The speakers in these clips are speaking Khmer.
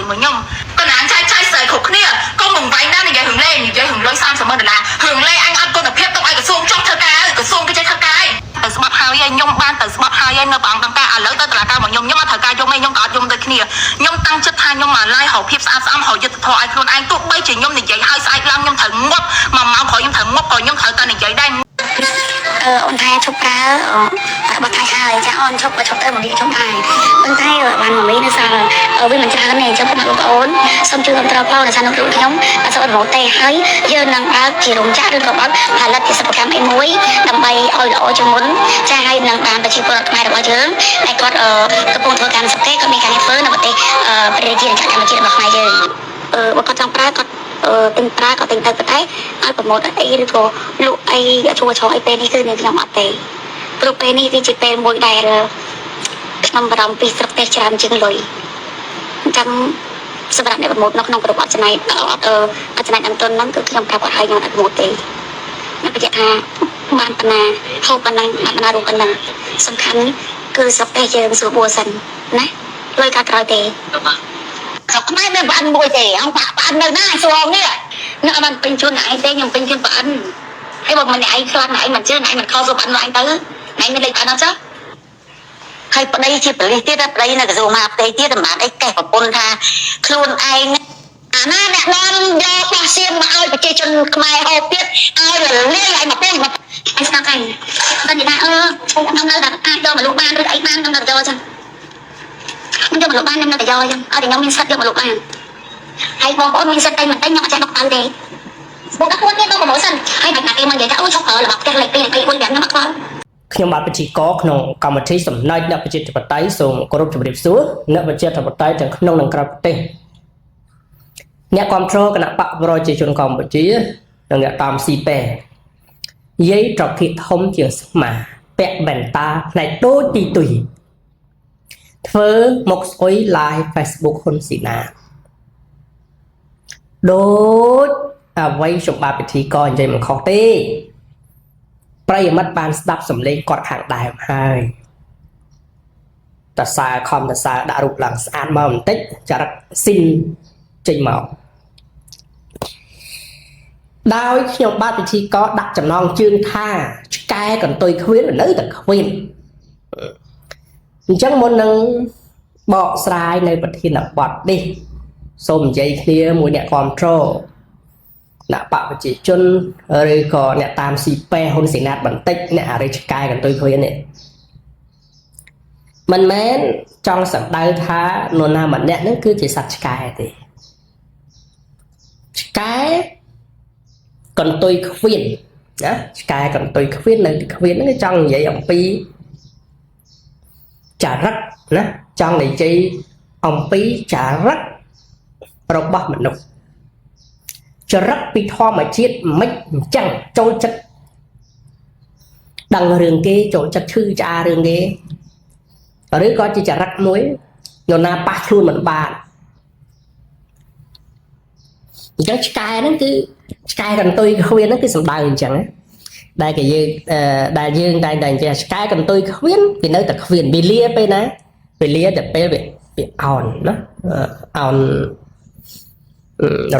ជាមួយខ្ញុំកណ្ដាលចែកចាយស្រីគ្រប់គ្នាកុំបង្វែងណានិយាយរឿងលេងនិយាយរឿងលុយ$30,000រឿងលេងអញអត់គុណភាពទុកឲ្យក្រសួងចុះធ្វើការក្រសួងគេចេះធ្វើការទៅស្បត់ហើយខ្ញុំបានទៅស្បត់ហើយនៅព្រះអង្គតាំងការឥឡូវទៅតុលាការមកខ្ញុំអត់ត្រូវការយកមេខ្ញុំក៏អត់យំដូចគ្នាខ្ញុំតាំងចិត្តថាខ្ញុំមកឡាយរកភាពស្អាតស្អំរកយុត្តិធម៌ឲ្យខ្លួនឯងទោះបីជាខ្ញុំនិយាយឲ្យស្អែកឡើងខ្ញុំត្រូវងាប់1ម៉ោងក្រោយខ្ញុំត្រូវងាប់ក៏ខ្ញុំត្រូវតែនិយាយដែរអូនថាឈប់ប្រើបាត់ថ្ងៃហើយចាអូនឈប់ទៅមួយនេះឈប់ហើយប៉ុន្តែបានមួយនេះនៅសល់វាមិនច្រើនទេអញ្ចឹងបងប្អូនសូមជួយគ្រប់គ្រងផងដោយសារនៅក្នុងខ្ញុំអត់សូវរហូតទេហើយយើងនឹងបើកជារោងចក្រឬក៏បើកផលិតជាសិប្បកម្មអីមួយដើម្បីឲ្យល្អជាងមុនចាហើយនឹងបានប្រជាពលរដ្ឋខ្មែររបស់យើងដែលគាត់កំពុងធ្វើការសិក្សាគាត់មានការងារធ្វើនៅប្រទេសប្រជាជាតិកម្ពុជារបស់ខ្មែរយើងបើគាត់ចង់ប្រើគាត់ទិញប្រើក៏ទិញទៅតែឲ្យប្រម៉ូទអីឬក៏លក់អីជួយឆោអីពេលនេះគឺខ្ញុំអត់ទេព្រោះពេលនេះវាជាពេលមួយដែលខ្ញុំបារម្ភពីស្រុកទេសច្រើនជាងលុយអញ្ចឹងសម្រាប់អ្នកប្រម៉ូទនៅក្នុងក្រុមអត់ច្នៃអត់ច្នៃអន្តរហ្នឹងគឺខ្ញុំប្រាប់គាត់ឲ្យខ្ញុំអត់ប្រម៉ូទទេខ្ញុំបញ្ជាក់ថាបានប៉ុណ្ណាហូបប៉ុណ្ណឹងបានប៉ុណ្ណារូបប៉ុណ្ណឹងសំខាន់គឺស្រុកទេសយើងស្រួលបួសិនណាលុយកាក្រោយទេខ្មែរមានបានមួយទេអង្គបាននៅណាស្រួលនេះនៅអត់បានពេញជូនឯងទេខ្ញុំពេញជូនបានហើយបើមិនឯងខ្លាំងឯងមិនជឿឯងមិនខុសសុបបានឡើងទៅឯងមានលេខបានអត់ចុះហើយប្តីជាប៉ូលីសទៀតប្តីនៅក្រសួងមហាផ្ទៃទៀតមិនបានអីកេះប្រពន្ធថាខ្លួនឯងអាណាអ្នកនាំយកបោះសៀងមកឲ្យប្រជាជនខ្មែរហូបទៀតឲ្យរលាយឲ្យមកពុះអញស្ដាប់ឯងតែនិយាយថាខ្ញុំនៅតែអាចយកមកលុបបានឬអីបានខ្ញុំនៅតែយកចឹងខ្ញុំយកមកលុបបានខ្ញុំនៅតែយកចឹងអត់ខ្ញុំមានសិទ្ធិយកមកលុបបានហើយបងប្អូនមានសិទ្ធិតែមិនតែខ្ញុំអត់ចេះដកទៅទេបងប្អូនមានដល់ប្រម៉ូសិនហើយបាច់ណាគេមកនិយាយថាអូឈប់ប្រើរបស់ផ្ទះលេខ2លេខ3 4 5ខ្ញុំអត់ខ្វល់ខ្ញុំបាទប្រជាកក្នុងកម្មវិធីសំណើចអ្នកប្រជាធិបតេយ្យសូមគោរពជម្រាបសួរអ្នកប្រជាធិបតេយ្យទាំងក្នុងនិងក្រៅប្រទេសអ្នកគ្រប់គ្រងគណៈបកប្រជាជនកម្ពុជានិងអ្នកតាមស៊ីប៉ែយាយត្រកៀកធំជាងស្មាពាក់វ៉ែនតាផ្នែកដូចទីទុយធ្វើមកស្អុយ live Facebook ហ៊ុនស៊ីណាដូចអ្វីសម្បត្តិពិធីក៏និយាយមិនខុសទេប្រិយមិត្តបានស្ដាប់សំឡេងគាត់ខាងដើមហើយតសើខំតសើដាក់រូបឡើងស្អាតមកបន្តិចចរិតស៊ីនចេញមកដោយខ្ញុំបាទពិធីក៏ដាក់ចំណងជើងថាឆ្កែកន្ទុយខ្វៀននៅតែខ្វៀនអញ្ចឹងមុននឹងបកស្រាយនៅប្រធានបទនេះសូមនិយាយគ្នាមួយអ្នកគ្រប់គ្រងអ្នកបកប្រជាជនឬក៏អ្នកតាមស៊ីប៉ែហ៊ុនសេណាតបន្តិចអ្នកអរិយឆ្កែកន្ទុយខ្វៀននេះមិនមែនចង់សម្ដៅថានរណាម្នាក់នឹងគឺជាសត្វឆ្កែទេឆ្កែកន្ទុយខ្វៀនណាឆ្កែកន្ទុយខ្វៀននៅទីខ្វៀនហ្នឹងចង់និយាយអំពីចរិតណាចង់និយាយអំពីចរិតរបស់មនុស្សចរិតពីធម្មជាតិមិនអញ្ចឹងចូលចិត្តដឹងរឿងគេចូលចិត្តឈឺឆ្អារឿងគេឬក៏ជាចរិតមួយនរណាប៉ះខ្លួនមិនបានអញ្ចឹងឆ្កែហ្នឹងគឺឆ្កែកន្ទុយខ្វៀនហ្នឹងគឺសំដៅអញ្ចឹងដែលគេយើងដែលយើងតែនិយាយឆ្កែកន្ទុយខ្វៀនវានៅតែខ្វៀនវាលាពេលណាវាលាតែពេលវាអោនណាអោន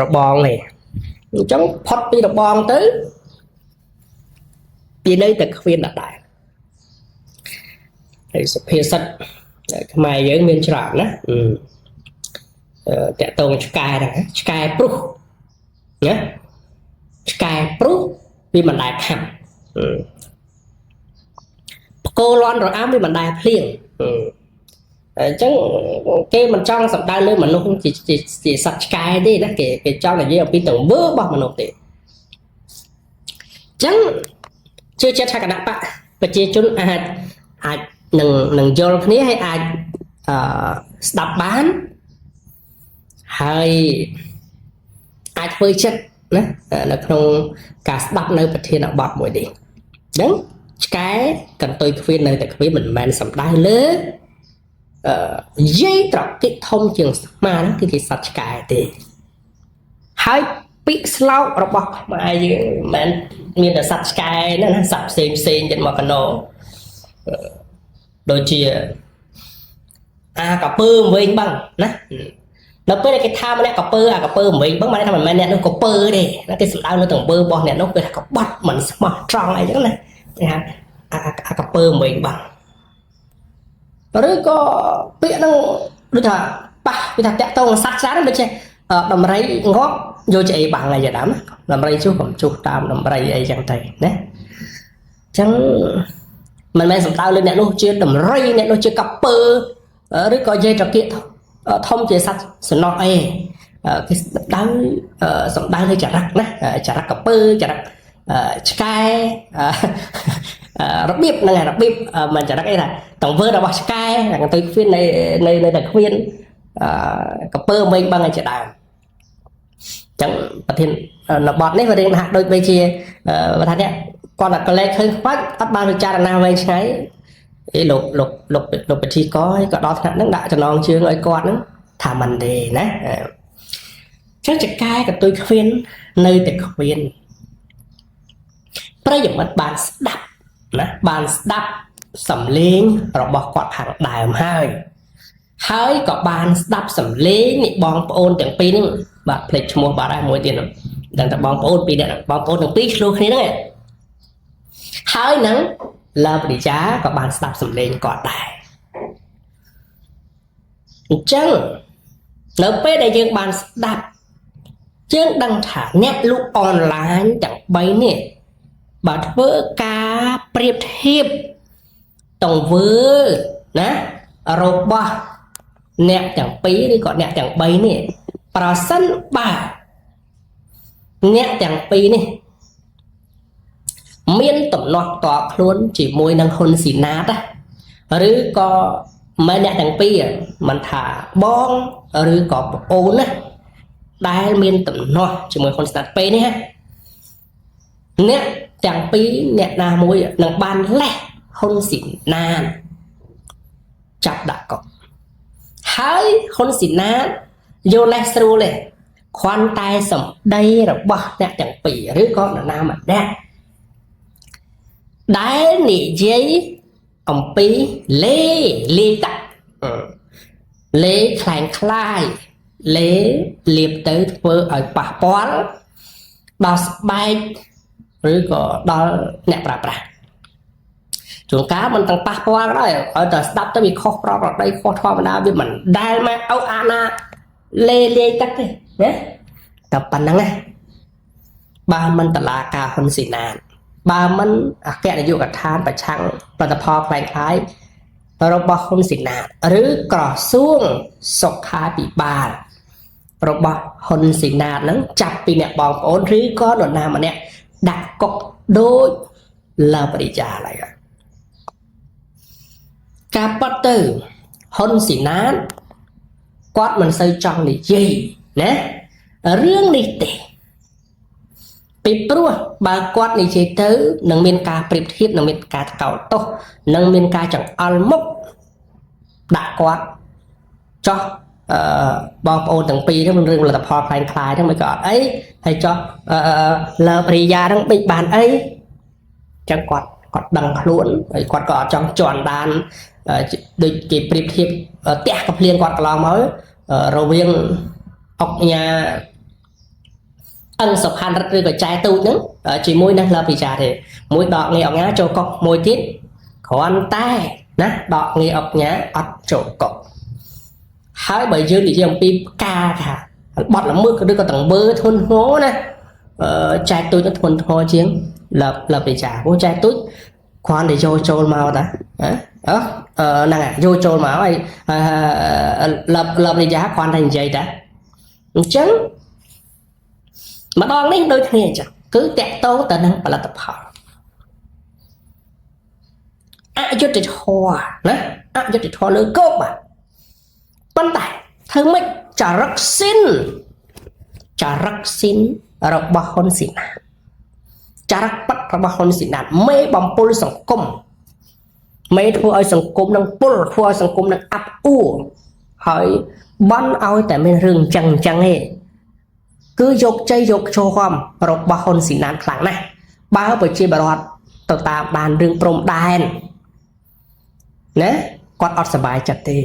របងនេះអញ្ចឹងផុតពីរបងទៅវានៅតែខ្វៀនដដែលហើយសុភាសិតខ្មែរយើងមានច្រើនណាតកតងឆ្កែហ្នឹងឆ្កែព្រុសណាឆ្កែព្រុសវាមិនដែលខាំផ្គរលាន់រអាមវាមិនដែលភ្លៀងអញ្ចឹងគេមិនចង់សម្ដៅលើមនុស្សជាសត្វឆ្កែទេណាគេចង់និយាយអំពីទង្វើរបស់មនុស្សទេអញ្ចឹងជឿជាក់ថាគណៈបកប្រជាជនអាចនឹងយល់គ្នាហើយអាចស្ដាប់បានហើយអាចធ្វើចិត្តណានៅក្នុងការស្ដាប់នៅប្រធានបទមួយនេះអញ្ចឹងឆ្កែកន្ទុយខ្វៀននៅតែខ្វៀនមិនមែនសំដៅលើយាយត្រកៀកធំជាងស្មាហ្នឹងគឺជាសត្វឆ្កែទេហើយពាក្យស្លោករបស់ខ្មែរយើងមិនមែនមានតែសត្វឆ្កែណាសត្វផ្សេងទៀតមកកណោដូចជាអាកាពើវិញបងណា ដល់ពេលគេថាម្នាក់កពើអាកពើវិញបងមិនថាមិនមែនអ្នកនោះកពើទេណាគេសម្ដៅនៅទាំងពើរបស់អ្នកនោះគេថាកបាត់មិនស្មោះត្រង់អីចឹងណាគេថាអាកពើវិញបងឬក៏ពាក្យហ្នឹងដូចថាប៉ះគេថាតាក់តងសัตว์ច្រើនដូចជាដំរីងាប់យកជាអីបាំងអីយ៉ាងណាដំរីជួសកំជួសតាមដំរីអីចឹងទៅណាចឹងមិនមែនសំដៅលើអ្នកនោះជាដំរីអ្នកនោះជាកពើឬក៏និយាយត្រគាកធំជាសត្វសំណោះអីគេសំដៅលើចរិតណាចរិតកពើចរិតឆ្កែរបៀបហ្នឹងរបៀបមិនចរិតអីថាតង្វើរបស់ឆ្កែទៅគ្មាននៅតែគ្មានកពើវិញបងឲ្យជាដើមចឹងប្រធាននៅបទនេះវារៀងហាក់ដូចបីជាថាអ្នកគាត់តែកលែងឃើញខ្វាច់អត់បានពិចារណាវែងឆ្ងាយលោកពិធីកក៏ដល់ថ្នាក់ហ្នឹងដាក់ចំណងជើងឲ្យគាត់ហ្នឹងថាមិនទេណាចឹងចកែក៏ទុយគ្មាននៅតែគ្មានប្រិយមិត្តបានស្ដាប់ណាបានស្ដាប់សំឡេងរបស់គាត់ខាងដើមហើយក៏បានស្ដាប់សំឡេងនេះបងប្អូនទាំងពីរហ្នឹងបាទភ្លេចឈ្មោះបាទហើយមួយទៀតដឹងតែបងប្អូនពីរនាក់បងប្អូនទាំងពីរឆ្លោះគ្នាហ្នឹងហើយនឹងលើបរិយាក៏បានស្ដាប់សំឡេងគាត់ដែរអញ្ចឹងនៅពេលដែលយើងបានស្ដាប់យើងដឹងថាអ្នកលក់អនឡាញទាំង3នេះបើធ្វើការប្រៀបធៀបទង្វើណារបស់អ្នកទាំង2ឬក៏អ្នកទាំង3នេះប្រសិនបើអ្នកទាំង2នេះមានតំណោះតខ្លួនជាមួយនឹងហ៊ុនស៊ីណាតឬក៏មិនអ្នកទាំងពីរមិនថាបងឬក៏ប្អូនណាដែលមានតំណោះជាមួយហ៊ុនស៊ីណាតពេលនេះអ្នកទាំងពីរអ្នកណាមួយនឹងបានលេះហ៊ុនស៊ីណាតចាប់ដាក់កុកហើយហ៊ុនស៊ីណាតយកលេះស្រួលទេគ្រាន់តែសម្ដីរបស់អ្នកទាំងពីរឬក៏នរណាម្នាក់ដែលនិយាយអំពីលេតាលេខ្លាំងខ្លាយលេលៀបទៅធ្វើឲ្យប៉ះពាល់ដល់ស្បែកឬក៏ដល់អ្នកប្រើប្រាស់ជួនកាលមិនទាំងប៉ះពាល់ដែរឲ្យតែស្ដាប់ទៅវាខុសប្រក្រតីខុសធម្មតាវាមិនដែលមកអូអាណាលេទឹកទេណាតែប៉ុណ្ណឹងណាបើមិនតឡាការហ៊ុនស៊ីណាតបើមិនអគ្គនាយកដ្ឋានប្រឆាំងផលិតផលខ្លែងខ្លាយរបស់ហ៊ុនស៊ីណាតឬក្រសួងសុខាភិបាលរបស់ហ៊ុនស៊ីណាតហ្នឹងចាប់ពីអ្នកបងប្អូនឬក៏នរណាម្នាក់ដាក់គុកដូចលើបរិយាឡើយការប៉ັດទៅហ៊ុនស៊ីណាតគាត់មិនសូវចង់និយាយណារឿងនេះទេពីព្រោះបើគាត់និយាយទៅនឹងមានការប្រៀបធៀបនឹងមានការថ្កោលទោសនឹងមានការចង្អុលមុខដាក់គាត់ចោះបងប្អូនទាំងពីរហ្នឹងរឿងផលិតផលខ្លែងខ្លាយហ្នឹងមិនក៏អត់អីហើយចោះលើបរិយាហ្នឹងបិចបានអីចឹងគាត់ដឹងខ្លួនហើយគាត់ក៏អត់ចង់ជន់ដានដូចគេប្រៀបធៀបផ្ទះកភ្លៀងគាត់កន្លងមករវាងអុកញ៉ាអង្គសុផាន់រិទ្ធឬក៏ចែទូចហ្នឹងជាមួយនឹងលើបរិយាទេមួយដកងាយអុកញ៉ាចូលកុកមួយទៀតគ្រាន់តែណាដកងាយអុកញ៉ាអត់ចូលកុកហើយបើយើងនិយាយអំពីការថាបត់ល្មើសឬក៏តង្វើធ្ងន់ធ្ងរណាចែកទូចធ្ងន់ធ្ងរជាងលើបរិយាព្រោះចែកទូចគ្រាន់តែយកចូលមកតាហ្នឹងយកចូលមកហើយលើបរិយាគ្រាន់តែនិយាយតាអញ្ចឹងម្ដងនេះដូចគ្នាអញ្ចឹងគឺតាក់ទងទៅនឹងផលិតផលអយុត្តិធម៌ណាអយុត្តិធម៌លើគោកបាទប៉ុន្តែធ្វើម៉េចចរិតស៊ីនរបស់ហ៊ុនស៊ីណាតចរិតប៉ັດរបស់ហ៊ុនស៊ីណាតមេបំពុលសង្គមមេធ្វើឲ្យសង្គមនឹងពុលធ្វើឲ្យសង្គមនឹងអាប់អួរហើយបន់ឲ្យតែមានរឿងចឹងទេគឺយកជ័យយកចូលហមរបស់ហ៊ុនស៊ីណាតខ្លាំងណាស់បើប្រជាពលរដ្ឋទៅតាមដានរឿងព្រំដែនណាគាត់អត់សប្បាយចិត្តទេ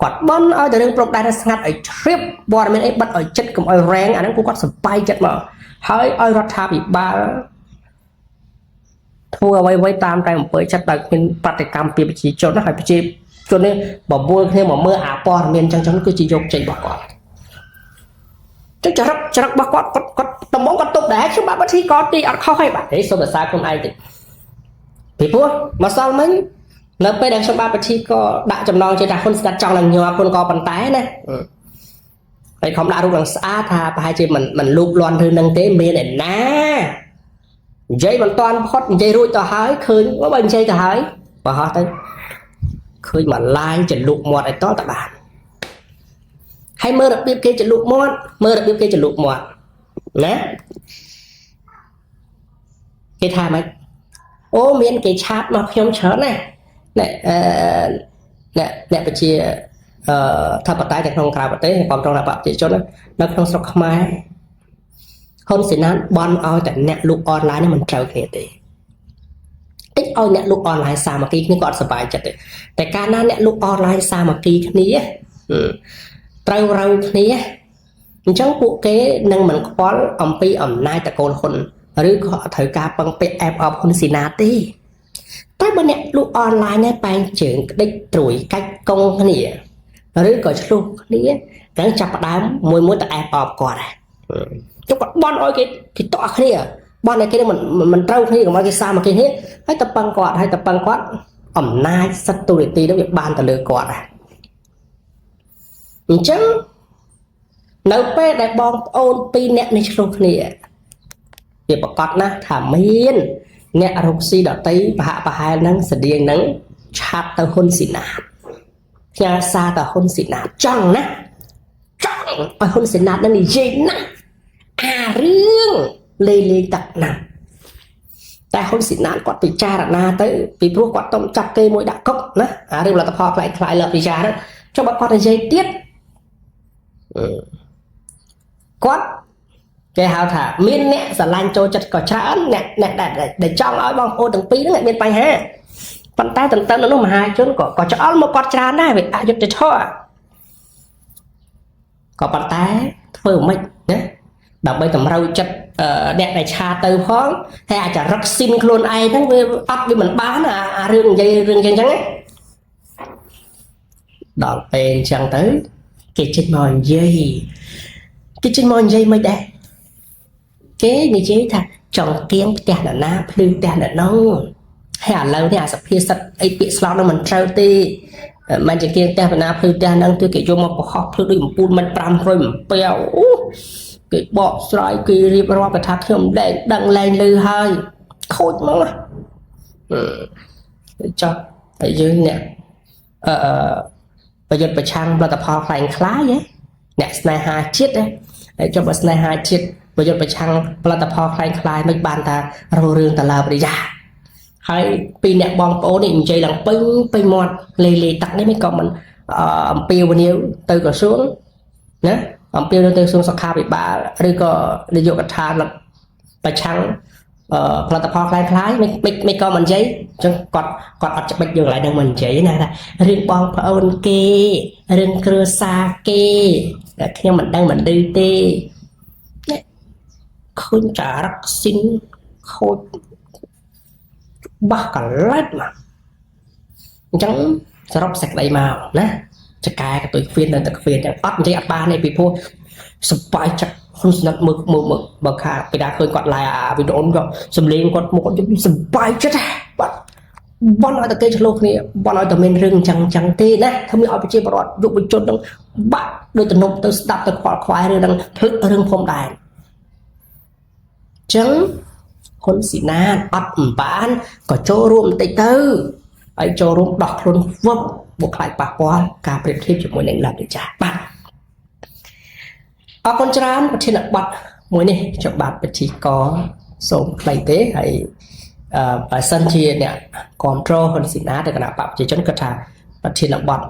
គាត់បន់ឲ្យតែរឿងប្រកដែរស្ងាត់ឲ្យជ្រាបបរមានអីបាត់ឲ្យចិត្តកុំឲ្យរែងអាហ្នឹងគាត់សបាយចិត្តមកហើយឲ្យរដ្ឋាភិបាលធ្វើអ្វីៗតាមតែអំពើចិត្តដែលមានប្រតិកម្មពីប្រជាជនហើយប្រជាជននេះបបួលគ្នាមកមើលអាព័ត៌មានចឹងគឺជាយកចេញរបស់គាត់ចឹងចរិតរបស់គាត់តំបងគាត់ទុកដែរខ្ញុំបាទវិធីគាត់ទីអត់ខុសហើយបាទសូមសរសើរខ្លួនឯងតិចពីព្រោះមកសល់មិញនៅពេលដែលខ្ញុំបាទវិធីក៏ដាក់ចំណងជាថាហ៊ុនស្ដាត់ចង់នឹងញ័រខ្លួនក៏ប៉ុន្តែណាហើយខំដាក់រូបឡើងស្អាតថាប្រហែលជាមិនលូកលាន់ឬនឹងទេមានឯណានិយាយមិនតាន់ផុតនិយាយរួចទៅហើយឃើញបើនិយាយទៅហើយបោះទៅឃើញមកឡាយចលុកមាត់ឲ្យតតបានហើយមើលរបៀបគេចលុកមាត់ណាគេថាម៉េចអូមានគេឆាតមកខ្ញុំច្រើនណាអ្នកប្រជាថាបតែនៅក្នុងក្រៅប្រទេសគ្រប់គ្រងរបស់ប្រជាជននៅក្នុងស្រុកខ្មែរហ៊ុនសេណានបន់ឲ្យតែអ្នកលូកអនឡាញនេះមិនត្រូវគ្នាទេតិចឲ្យអ្នកលូកអនឡាញសាមគ្គីគ្នាក៏អត់សប្បាយចិត្តទេតែកាលណាអ្នកលូកអនឡាញសាមគ្គីគ្នាត្រូវរើគ្នាអញ្ចឹងពួកគេនឹងមិនខ្វល់អំពីអំណាចតកូលហ៊ុនឬក៏អត់ត្រូវការពឹងពាក់អែបអបហ៊ុនសេណាទេតែបើអ្នកលូកអនឡាញនេះបែងជើងក្តិចត្រួយកាច់កងគ្នាឬក៏ឆ្លុះគ្នាទាំងចាប់ផ្ដើមមួយទៅអែបអបគាត់ចុះគាត់បន់ឲ្យគេតក់គ្នាបន់ឲ្យគេមិនត្រូវគ្នាកុំឲ្យគេសាមគ្គីគ្នាហើយតពឹងគាត់អំណាចសិទ្ធិទូរនីតិនោះវាបានទៅលើគាត់អញ្ចឹងនៅពេលដែលបងប្អូនពីរអ្នកនេះឆ្លុះគ្នាវាប្រកាសណាស់ថាមានអ្នករកស៊ីដតីប្រហែលហ្នឹងស្តៀងហ្នឹងឆាត់ទៅហ៊ុនសេណាផ្ញើសារទៅហ៊ុនសេណាចង់ឲ្យហ៊ុនសេណានឹងនិយាយណាអារឿងលេងតាក់ណាតែហ៊ុនសេណាគាត់ពិចារណាទៅពីព្រោះគាត់តំចាប់គេមួយដាក់គុកណាអារឿងលទ្ធផលខ្លាយលើពិចារណាចុះបើគាត់និយាយទៀតគាត់គេហៅថាមានអ្នកស្រឡាញ់ចូលចិត្តក៏ច្រើនអ្នកដែលចង់ឲ្យបងប្អូនទាំងពីរហ្នឹងមានបញ្ហាប៉ុន្តែទន្ទឹមនឹងនោះមហាជនក៏ឆ្អល់មកគាត់ច្រើនដែរវាអយុត្តិធម៌ក៏ប៉ុន្តែធ្វើមិនណាដើម្បីតម្រូវចិត្តអ្នកដែលឆាទៅផងហើយអាចរឹកស៊ីនខ្លួនឯងហ្នឹងវាអត់វាមិនបានអារឿងនិយាយរឿងចឹងណាដល់ពេលអញ្ចឹងទៅគេចេញមកនិយាយមិនដែរគេនិយាយថាចង់គៀងផ្ទះនរណាភ្លឺផ្ទះនរនោះហើយឥឡូវនេះអាសភាសិតអីពាក្យស្លោកនោះមិនត្រូវទេមិនជាគៀងផ្ទះនរណាភ្លឺផ្ទះហ្នឹងគឺគេយកមកបង្ហោះភ្លឺដូចអំពូលមិន500អំពែវគេបកស្រាយគេរៀបរាប់ថាខ្ញុំដឹងលែងលឺហើយខូចមកចុះហើយយើងអ្នកប្រយុទ្ធប្រឆាំងផលិតផលខ្លែងខ្លាយអ្នកស្នេហាជាតិហើយចុះបើស្នេហាជាតិប្រយុទ្ធប្រឆាំងផលិតផលខ្លែងខ្លាយមិនបានថារោរឿងតឡាបរិយាហើយពីអ្នកបងប្អូននេះនិយាយឡើងពេញមាត់លេតាក់នេះមិនក៏មិនអំពាវនាវទៅក្រសួងណាអំពាវនាវទៅក្រសួងសុខាភិបាលឬក៏នាយកដ្ឋានប្រឆាំងផលិតផលខ្លែងខ្លាយមិនក៏មិននិយាយអញ្ចឹងគាត់អត់ច្បាច់យកកន្លែងហ្នឹងមិននិយាយណាថារឿងបងប្អូនគេរឿងគ្រួសារគេតែខ្ញុំមិនដឹងមិនឮទេឃើញចារឹកស៊ីនខូចបាក់កឡែតមកអញ្ចឹងសរុបសេចក្តីមកណាចកែក៏ទៅគ្វៀនទៅគ្វៀនចឹងអត់និយាយអត់បានទេពីព្រោះសបាយចិត្តហ៊ុនស្និតមើលបើខាពីដើរឃើញគាត់ឡាយអាវីដេអូគាត់សំលេងគាត់មកគាត់សបាយចិត្តបាទបន់ឲ្យតែគេឆ្លោះគ្នាបន់ឲ្យតែមានរឿងអញ្ចឹងទេណាធ្វើឲ្យប្រជាពលរដ្ឋយុវជននឹងបាក់ដូចទំនប់ទៅស្ដាប់ទៅខ្វល់ខ្វាយរឿងនឹងភ្លឹករឿងភូមិដែរចឹងហ៊ុនស៊ីណាតអត់អំបានក៏ចូលរួមបន្តិចទៅហើយចូលរួមដោះខ្លួនវឹបបុកខ្លាចប៉ះពាល់ការប្រៀបធៀបជាមួយនឹងលទ្ធិចាស់បាទអរគុណច្រើនប្រធានបទមួយនេះខ្ញុំបាទពិធីកសូមខ្លីទេហើយបើសិនជាអ្នកគ្រប់គ្រងហ៊ុនស៊ីណាតទៅគណៈបព្វជិជនគាត់ថាប្រធានបទ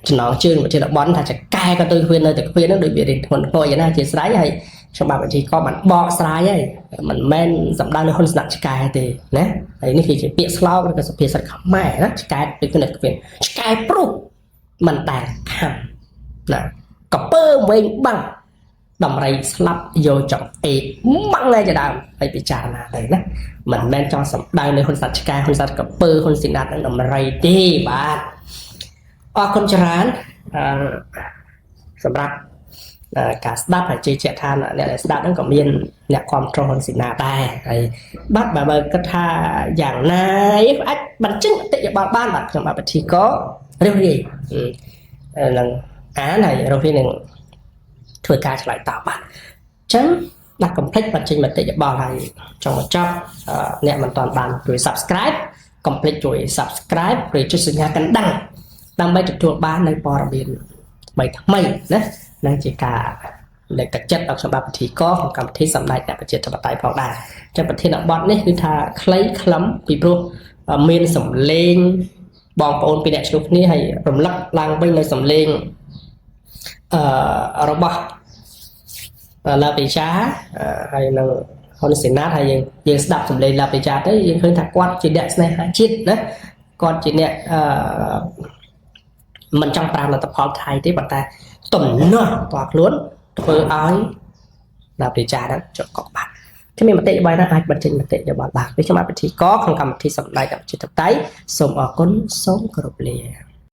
ចំណងជើងប្រធានបទថាចកែក៏ទៅគ្វៀននៅតែគ្វៀនហ្នឹងដូចវារៀងធ្ងន់ធ្ងរយ៉ាងណាជាស្រ័យហើយខ្ញុំបាទវិធីក៏បានបកស្រាយហើយមិនមែនសំដៅលើហ៊ុនស្នាក់ឆ្កែទេណាហើយនេះគឺជាពាក្យស្លោកឬក៏សុភាសិតខ្មែរណាឆ្កែដូចគ្នាគ្មានឆ្កែព្រុស មិនដែលខំណាកពើវិញបាំងដំរីស្លាប់យកចង្អេតបាំងឯជាដើមហើយពិចារណាទៅណាមិនមែនចង់សម្ដៅនៅហ៊ុនសែនឆ្កែហ៊ុនសែនកពើហ៊ុនស៊ីណាតនិងដំរីទេបាទអរគុណច្រើនសម្រាប់ការស្ដាប់ហើយជឿជាក់ថាអ្នកដែលស្ដាប់ហ្នឹងក៏មានអ្នកគ្រប់គ្រងហ៊ុនស៊ីណាដែរហើយបាទបើគិតថាយ៉ាងណាអាចបញ្ចេញមតិយោបល់បានបាទខ្ញុំបាទពិធីក៏រៀបរៀងនឹងអានហើយរកនេះនឹងធ្វើការឆ្លើយតបបាទអញ្ចឹងដាក់កុំភ្លេចបញ្ចេញមតិយោបល់ហើយចង់បញ្ចប់អ្នកមិនទាន់បានជួយ Subscribe កុំភ្លេចជួយ Subscribe ឬចុចសញ្ញាកណ្ដឹងដើម្បីទទួលបាននូវព័ត៌មានថ្មីណានឹងជាការលើកទឹកចិត្តដល់ខ្ញុំបាទពិធីកក្នុងកម្មវិធីសម្ដែងអ្នកប្រជាធិបតេយ្យផងដែរអញ្ចឹងប្រធានបទនេះគឺថាខ្លីខ្លឹមពីព្រោះមានសម្លេងបងប្អូនពីរអ្នកឆ្លុះគ្នាហើយរំលឹកឡើងវិញនៅសម្លេងរបស់ឡាបេចាហើយនៅហ៊ុនសេណាតហើយយើងស្ដាប់សម្លេងឡាបេចាទៅយើងឃើញថាគាត់ជាអ្នកស្នេហាជាតិណាគាត់ជាអ្នកមិនចង់ប្រើលទ្ធផលថៃទេប៉ុន្តែទំនាស់តខ្លួនធ្វើឲ្យឡាបេចាហ្នឹងជាប់កក់បាត់ខ្ញុំមានមតិយោបល់ណាអាចបញ្ចេញមតិយោបល់បានដូចខ្ញុំអាចពិធីកក្នុងកម្មវិធីសម្ដែងអធិបតេយ្យសូមអរគុណសូមគោរពលា